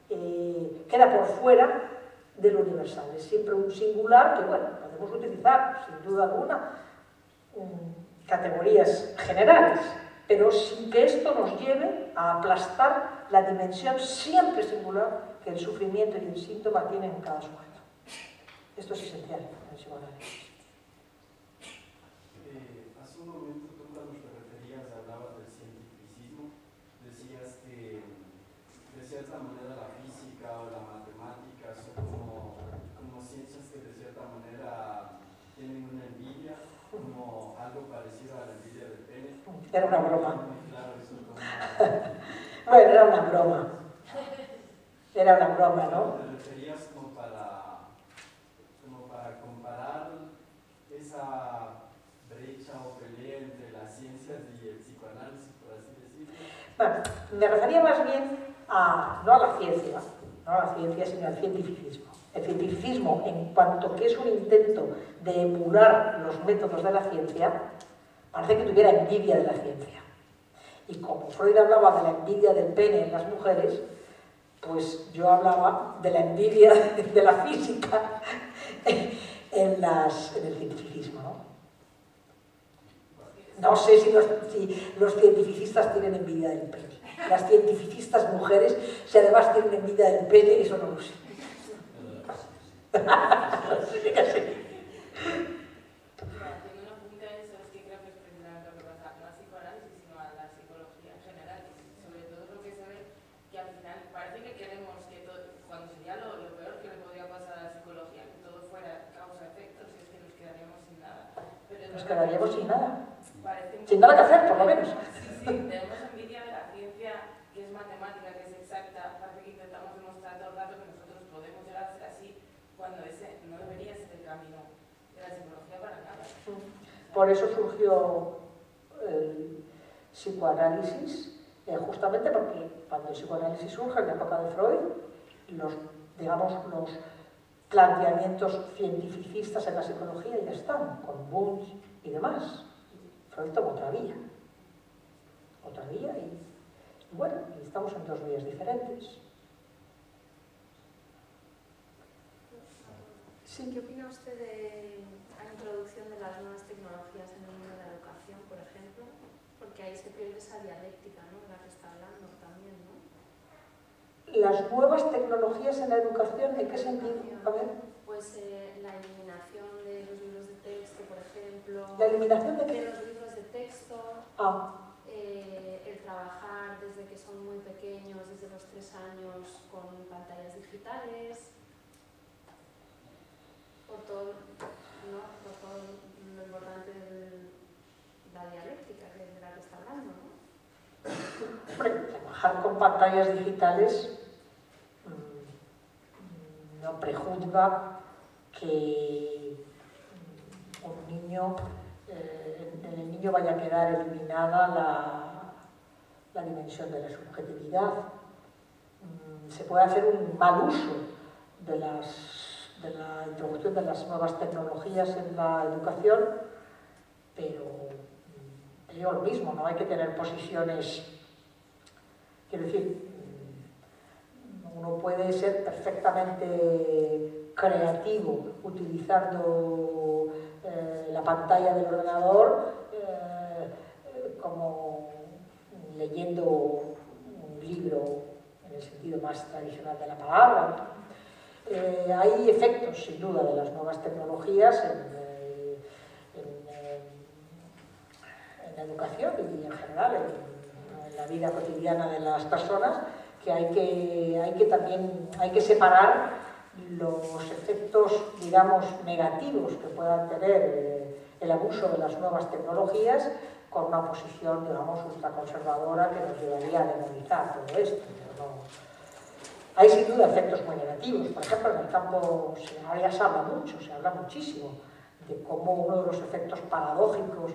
queda por fuera de lo universal. Es siempre un singular que, bueno, podemos utilizar, sin duda alguna, categorías generales, pero sin que esto nos lleve a aplastar la dimensión siempre singular que el sufrimiento y el síntoma tienen en cada sujeto. Esto es esencial en el psicoanálisis. Hace un momento tú cuando te referías, hablabas del cientificismo, decías que de cierta manera la física o la matemática son como ciencias que de cierta manera tienen una envidia, como algo parecido a la envidia del pene. Era una broma. Claro, eso es como Bueno, era una broma. Era una broma, ¿no? Te referías como para comparar esa brecha o pelea entre las ciencias y el psicoanálisis, por así decirlo. Bueno, me refería más bien no a la ciencia, sino al cientificismo. El cientificismo, en cuanto que es un intento de emular los métodos de la ciencia, parece que tuviera envidia de la ciencia. Y como Freud hablaba de la envidia del pene en las mujeres, pues yo hablaba de la envidia de la física en el cientificismo, ¿no? No sé si los cientificistas tienen envidia del pene. Las cientificistas mujeres, si además tienen envidia del pene, eso no lo sé. Tengo una punta de eso, es que creo que es precisamente lo que pasa, no al psicoanálisis, sino a la psicología en general, sobre todo lo que se ve que al final parece que queremos que todo, cuando sería lo peor que le podría pasar a la psicología, que todo fuera causa-efecto, si es que nos quedaríamos sin nada. Pero Nos quedaríamos sin nada. Sin sin nada que hacer, por lo menos. Sí, tenemos envidia de la ciencia que es matemática, que es exacta, parece que intentamos demostrar todo el rato que nosotros podemos llegar a ser así, cuando ese no debería ser el camino de la psicología para nada. Por eso surgió el psicoanálisis, justamente porque cuando el psicoanálisis surge en la época de Freud, los planteamientos cientificistas en la psicología ya están, con Wundt y demás. Freud tomó otra vía y bueno, estamos en dos vías diferentes. Sí, ¿qué opina usted de la introducción de las nuevas tecnologías en el mundo de la educación, por ejemplo? Porque ahí se pierde esa dialéctica, ¿no?, de la que está hablando también, ¿no? Las nuevas tecnologías en la educación, ¿en qué sentido? A ver. Pues la eliminación de los libros de texto, por ejemplo. ¿La eliminación de qué? De los libros de texto. Ah. El trabajar desde desde que son muy pequeños, desde los 3 años, con pantallas digitales, por todo, ¿no? Por todo lo importante de la dialéctica de la que está hablando, ¿no? Hombre, trabajar con pantallas digitales no prejuzga que un niño, en el niño vaya a quedar eliminada la dimensión de la subjetividad. Se puede hacer un mal uso de la introducción de las nuevas tecnologías en la educación, pero digo lo mismo, no hay que tener posiciones, quiero decir, uno puede ser perfectamente creativo utilizando la pantalla del ordenador como leyendo un libro en el sentido más tradicional de la palabra. Hay efectos, sin duda, de las nuevas tecnologías en la educación y en general en la vida cotidiana de las personas, que hay que separar los efectos, digamos, negativos que puedan tener el abuso de las nuevas tecnologías con una posición, digamos, ultraconservadora que nos llevaría a demonizar todo esto. Hay sin duda efectos muy negativos. Por ejemplo, en el campo, ahora ya se habla mucho, se habla muchísimo de cómo uno de los efectos paradójicos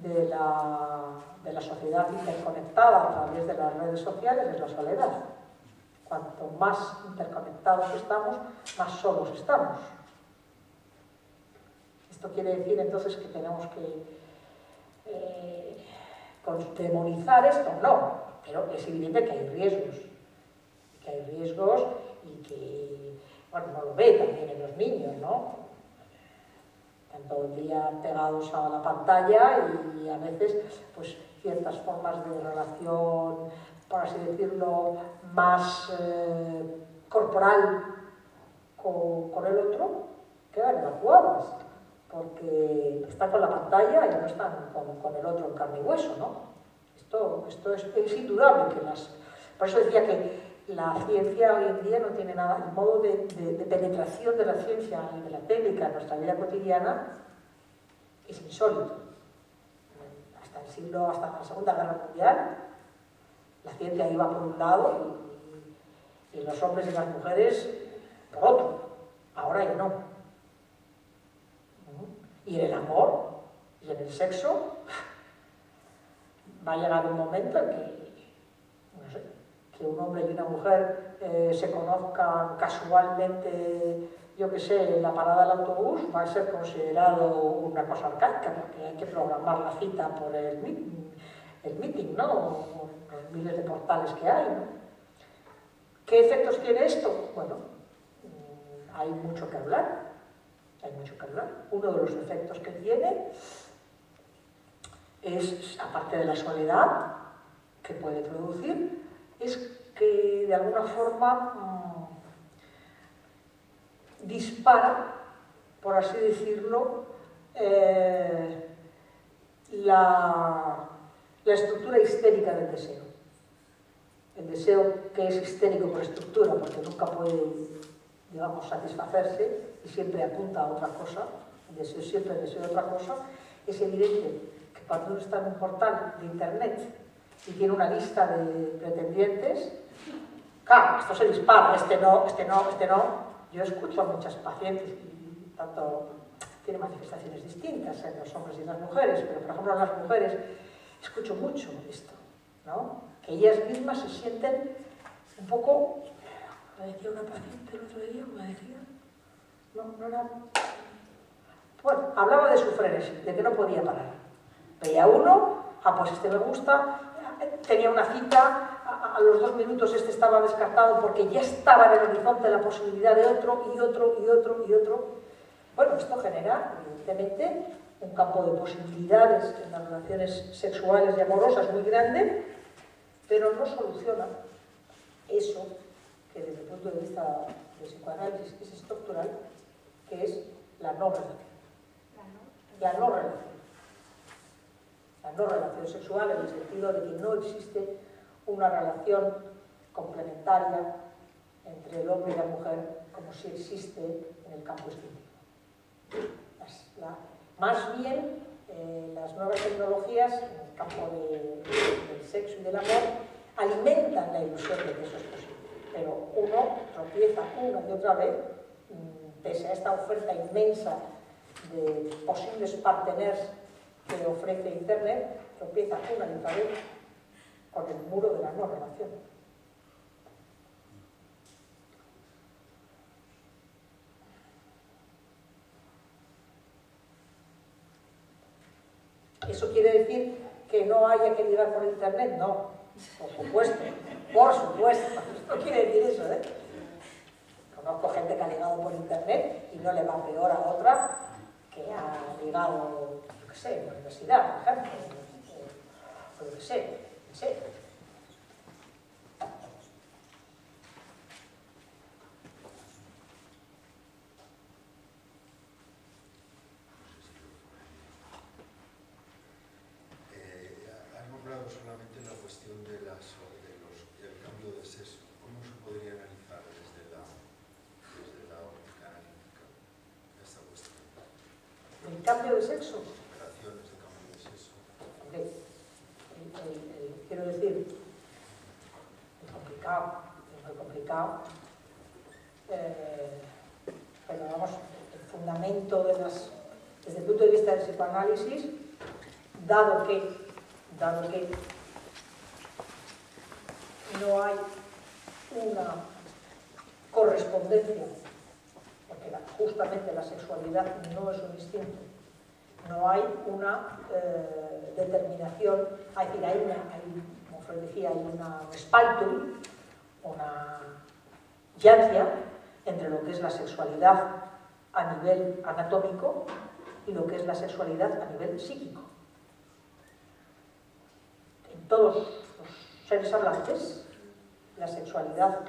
de la sociedad interconectada a través de las redes sociales es la soledad. Cuanto más interconectados estamos, más solos estamos. Esto quiere decir entonces que tenemos que demonizar esto, no, pero es evidente que hay riesgos. Y que, bueno, uno lo ve también en los niños, ¿no? Están todo el día pegados a la pantalla y a veces, pues, ciertas formas de relación, por así decirlo, más corporal con el otro, quedan evacuadas, porque están con la pantalla y no están con el otro en carne y hueso, ¿no? Esto es indudable que por eso decía que la ciencia hoy en día no tiene nada, el modo de penetración de la ciencia y de la técnica en nuestra vida cotidiana es insólito. Hasta la Segunda Guerra Mundial, la ciencia iba por un lado y los hombres y las mujeres por otro. Ahora ya no. Y en el amor y en el sexo va a llegar un momento en que un hombre y una mujer se conozcan casualmente, yo que sé, en la parada del autobús, va a ser considerado una cosa arcaica, porque hay que programar la cita por el meeting, ¿no? Los miles de portales que hay, ¿no? ¿Qué efectos tiene esto? Bueno, hay mucho que hablar. Uno de los efectos que tiene es, aparte de la soledad que puede producir, es que de alguna forma dispara, por así decirlo, la estructura histérica del deseo. El deseo que es histérico por estructura, porque nunca puede, digamos, satisfacerse y siempre apunta a otra cosa, el deseo siempre desea otra cosa, es evidente que cuando uno está en un portal de internet y tiene una lista de pretendientes, claro, esto se dispara, este no. Yo escucho a muchas pacientes, y tanto tiene manifestaciones distintas en los hombres y en las mujeres, pero por ejemplo en las mujeres escucho mucho esto, ¿no? Que ellas mismas se sienten un poco, me decía una paciente el otro día, bueno, hablaba de su frenesí, de que no podía parar. Veía uno, pues este me gusta, tenía una cita, a los 2 minutos este estaba descartado porque ya estaba en el horizonte la posibilidad de otro. Bueno, esto genera, evidentemente, un campo de posibilidades en las relaciones sexuales y amorosas muy grande, pero no soluciona eso que desde el punto de vista del psicoanálisis es estructural, que es la no relación. La no relación sexual en el sentido de que no existe una relación complementaria entre el hombre y la mujer como si existe en el campo instintivo. Más bien, las nuevas tecnologías en el campo del sexo y del amor alimentan la ilusión de que eso es posible, pero uno tropieza una y otra vez, pese a esta oferta inmensa de posibles parteners que ofrece Internet, tropieza una y otra vez con el muro de la no relación. ¿Eso quiere decir que no haya que ligar por Internet? No, por supuesto, por supuesto. No quiere decir eso, ¿eh? Conozco gente que ha ligado por Internet y no le va peor a otra que ha ligado, yo qué sé, en la universidad, por ejemplo, o yo qué sé, no sé. Has nombrado solamente la cuestión del cambio de sexo. ¿Cómo se podría analizar desde la óptica analítica esta cuestión? ¿El cambio de sexo? Operaciones de cambio de sexo. Quiero decir, es complicado, pero vamos, el fundamento desde el punto de vista del psicoanálisis, dado que no hay una correspondencia, porque justamente la sexualidad no es un instinto, no hay una determinación, es decir, como Freud decía, hay una Spaltung, una llancia entre lo que es la sexualidad a nivel anatómico y lo que es la sexualidad a nivel psíquico. En todos los seres hablantes, la sexualidad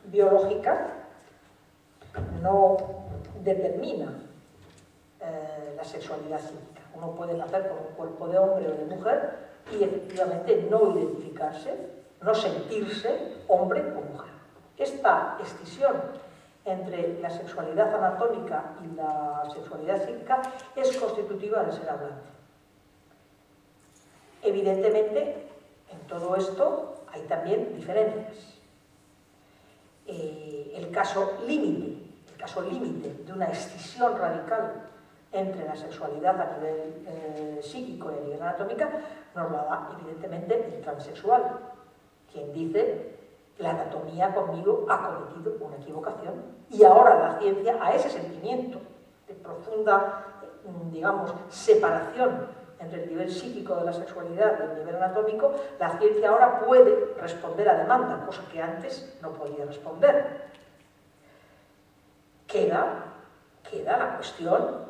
biológica no determina la sexualidad psíquica. Uno puede nacer con un cuerpo de hombre o de mujer y efectivamente no identificarse, no sentirse hombre o mujer. Esta escisión entre la sexualidad anatómica y la sexualidad psíquica es constitutiva del ser hablante. Evidentemente, en todo esto hay también diferencias. El caso límite de una escisión radical entre la sexualidad a nivel psíquico y a nivel anatómica nos la da evidentemente el transexual, quien dice: la anatomía conmigo ha cometido una equivocación y ahora la ciencia, a ese sentimiento de profunda, digamos, separación entre el nivel psíquico de la sexualidad y el nivel anatómico, la ciencia ahora puede responder a demanda, cosa que antes no podía responder. Queda la cuestión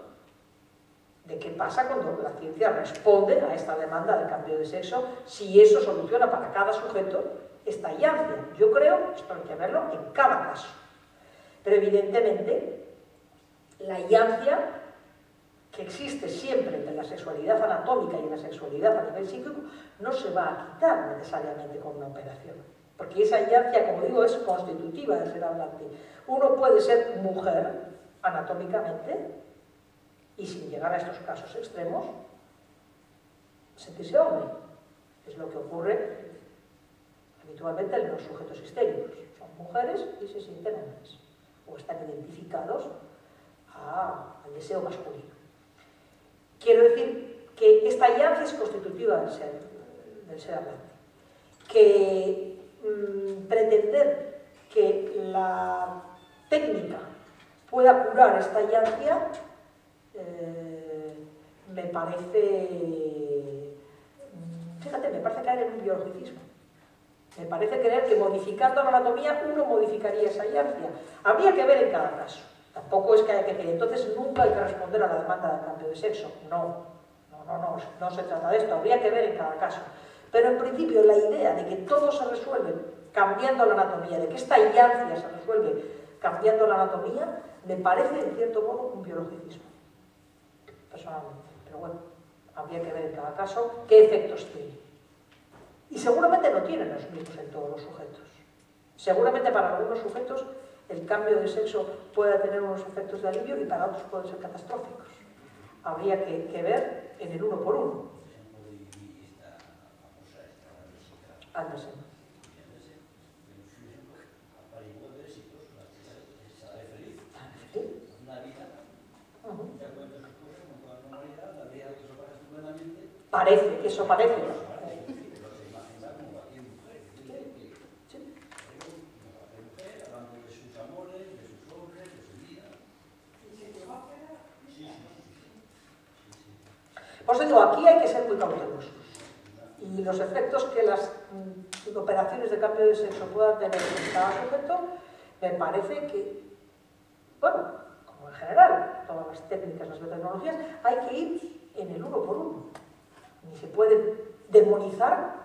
de qué pasa cuando la ciencia responde a esta demanda de cambio de sexo, si eso soluciona para cada sujeto esta llancia. Yo creo que esto hay que verlo en cada caso. Pero evidentemente, la llancia que existe siempre entre la sexualidad anatómica y la sexualidad a nivel psíquico no se va a quitar necesariamente con una operación. Porque esa llancia, como digo, es constitutiva del ser hablante. Uno puede ser mujer anatómicamente y sin llegar a estos casos extremos, sentirse hombre. Es lo que ocurre habitualmente en los sujetos histéricos. Son mujeres y se sienten hombres, o están identificados al deseo masculino. Quiero decir que esta llancia es constitutiva del ser hablante. Que pretender que la técnica pueda curar esta llancia me parece, fíjate, me parece caer en un biologicismo. Me parece creer que modificando la anatomía uno modificaría esa llancia. Habría que ver en cada caso. Tampoco es que haya que decir, entonces nunca hay que responder a la demanda de cambio de sexo. No se trata de esto, habría que ver en cada caso. Pero en principio la idea de que todo se resuelve cambiando la anatomía, de que esta llancia se resuelve cambiando la anatomía, me parece en cierto modo un biologicismo, personalmente. Pero bueno, habría que ver en cada caso qué efectos tiene. Y seguramente no tienen los mismos en todos los sujetos. Seguramente para algunos sujetos el cambio de sexo puede tener unos efectos de alivio y para otros pueden ser catastróficos. Habría que ver en el uno por uno. Andersen. Parece, eso parece. Por eso digo, aquí hay que ser muy cautelosos. Y los efectos que las operaciones de cambio de sexo puedan tener en cada sujeto, me parece que, bueno, como en general, todas las técnicas, las biotecnologías, hay que ir en el uno por uno. Ni se puede demonizar